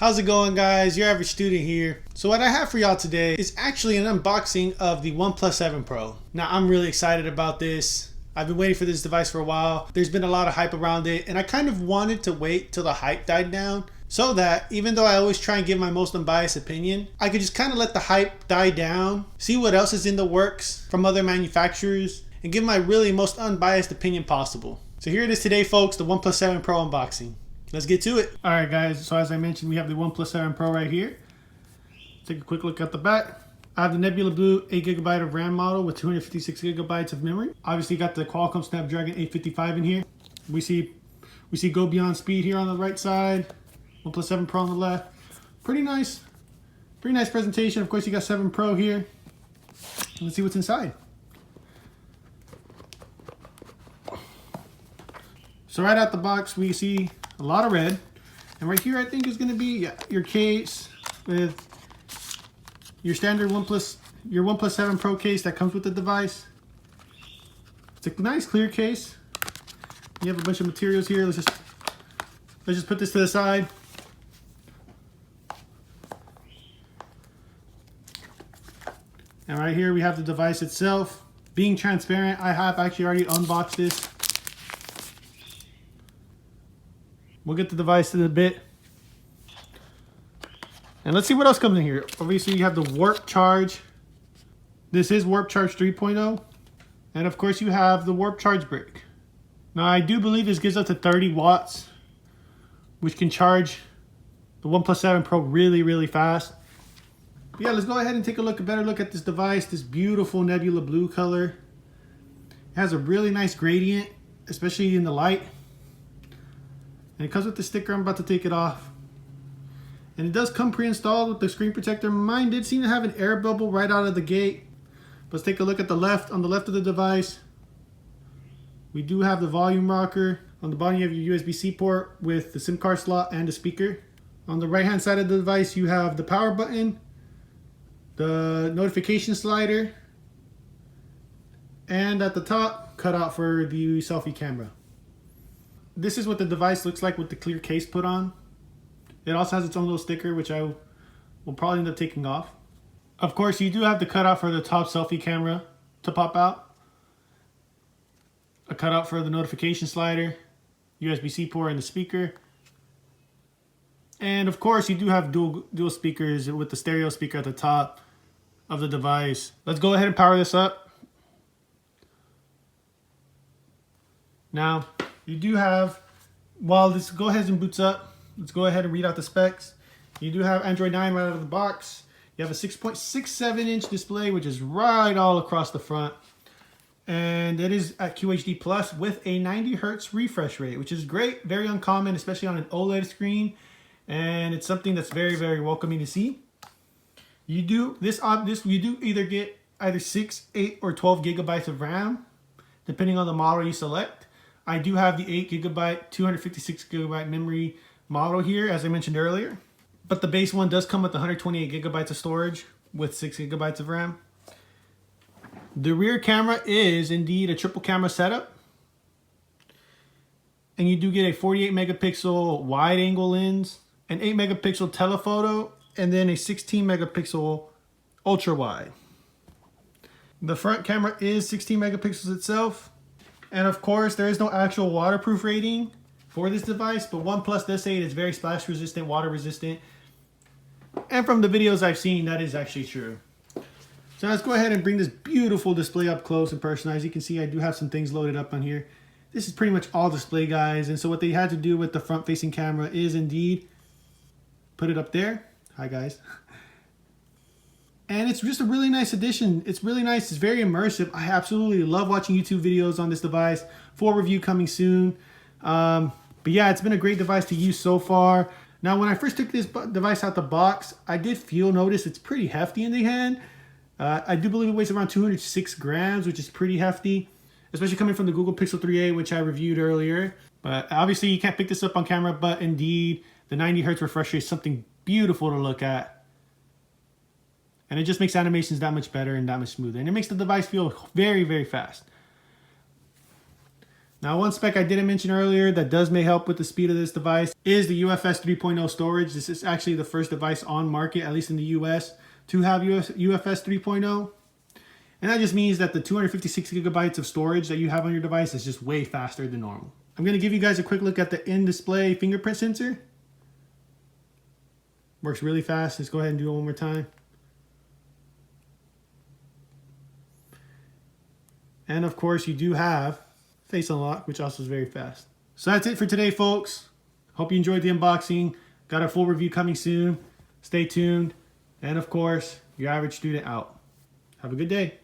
How's it going, guys? Your average student here. So what I have for y'all today is actually an unboxing of the OnePlus 7 Pro. Now I'm really excited about this. I've been waiting for this device for a while. There's been a lot of hype around it, and I kind of wanted to wait till the hype died down so that even though I always try and give my most unbiased opinion, I could just kind of let the hype die down, see what else is in the works from other manufacturers, and give my really most unbiased opinion possible. So here it is today, folks, the OnePlus 7 Pro unboxing. Let's get to it. All right, guys, so as I mentioned, we have the OnePlus 7 Pro right here. Take a quick look at the back. I have the Nebula Blue 8GB of RAM model with 256GB of memory. Obviously got the Qualcomm Snapdragon 855 in here. We see Go Beyond Speed here on the right side. OnePlus 7 Pro on the left. Pretty nice presentation. Of course, you got 7 Pro here. Let's see what's inside. So right out the box, we see a lot of red. And right here, I think is going to be your case with your standard OnePlus 7 Pro case that comes with the device. It's a nice clear case. You have a bunch of materials here. Let's just put this to the side. And right here we have the device itself. Being transparent, I have actually already unboxed this. We'll get the device in a bit. And let's see what else comes in here. Obviously, you have the Warp Charge. This is Warp Charge 3.0. And of course, you have the Warp Charge brick. Now, I do believe this gives up to 30 watts, which can charge the OnePlus 7 Pro really, really fast. But yeah, let's go ahead and take a better look at this device. This beautiful Nebula Blue color. It has a really nice gradient, especially in the light. And it comes with the sticker. I'm about to take it off. And it does come pre-installed with the screen protector. Mine did seem to have an air bubble right out of the gate. Let's take a look at the left. On the left of the device, we do have the volume rocker. On the bottom, you have your USB-C port with the SIM card slot and the speaker. On the right-hand side of the device, you have the power button, the notification slider, and at the top, cutout for the selfie camera. This is what the device looks like with the clear case put on. It also has its own little sticker, which I will probably end up taking off. Of course, you do have the cutout for the top selfie camera to pop out. A cutout for the notification slider, USB-C port, and the speaker. And of course, you do have dual speakers with the stereo speaker at the top of the device. Let's go ahead and power this up. Now, you do have, while this go ahead and boots up, let's go ahead and read out the specs. You do have Android 9 right out of the box. You have a 6.67-inch display, which is right all across the front. And it is at QHD Plus with a 90 Hz refresh rate, which is great, very uncommon, especially on an OLED screen. And it's something that's very, very welcoming to see. You do either get either 6, 8, or 12 gigabytes of RAM, depending on the model you select. I do have the 8GB, 256GB memory model here, as I mentioned earlier. But the base one does come with 128 gigabytes of storage with 6 gigabytes of RAM. The rear camera is indeed a triple camera setup. And you do get a 48 megapixel wide angle lens, an 8 megapixel telephoto, and then a 16 megapixel ultra wide. The front camera is 16 megapixels itself. And of course, there is no actual waterproof rating for this device, but OnePlus does say it is very splash resistant, water resistant. And from the videos I've seen, that is actually true. So let's go ahead and bring this beautiful display up close and personal. As you can see, I do have some things loaded up on here. This is pretty much all display, guys. And so what they had to do with the front facing camera is indeed put it up there. Hi, guys. And it's just a really nice addition. It's really nice. It's very immersive. I absolutely love watching YouTube videos on this device. Full review coming soon. But yeah, it's been a great device to use so far. Now, when I first took this device out the box, I did notice it's pretty hefty in the hand. I do believe it weighs around 206 grams, which is pretty hefty, especially coming from the Google Pixel 3a, which I reviewed earlier. But obviously, you can't pick this up on camera, but indeed, the 90 Hz refresh rate is something beautiful to look at. And it just makes animations that much better and that much smoother. And it makes the device feel very, very fast. Now, one spec I didn't mention earlier that may help with the speed of this device is the UFS 3.0 storage. This is actually the first device on market, at least in the US, to have UFS 3.0. And that just means that the 256 gigabytes of storage that you have on your device is just way faster than normal. I'm going to give you guys a quick look at the in-display fingerprint sensor. Works really fast. Let's go ahead and do it one more time. And of course, you do have face unlock, which also is very fast. So that's it for today, folks. Hope you enjoyed the unboxing. Got a full review coming soon. Stay tuned. And of course, your average student out. Have a good day.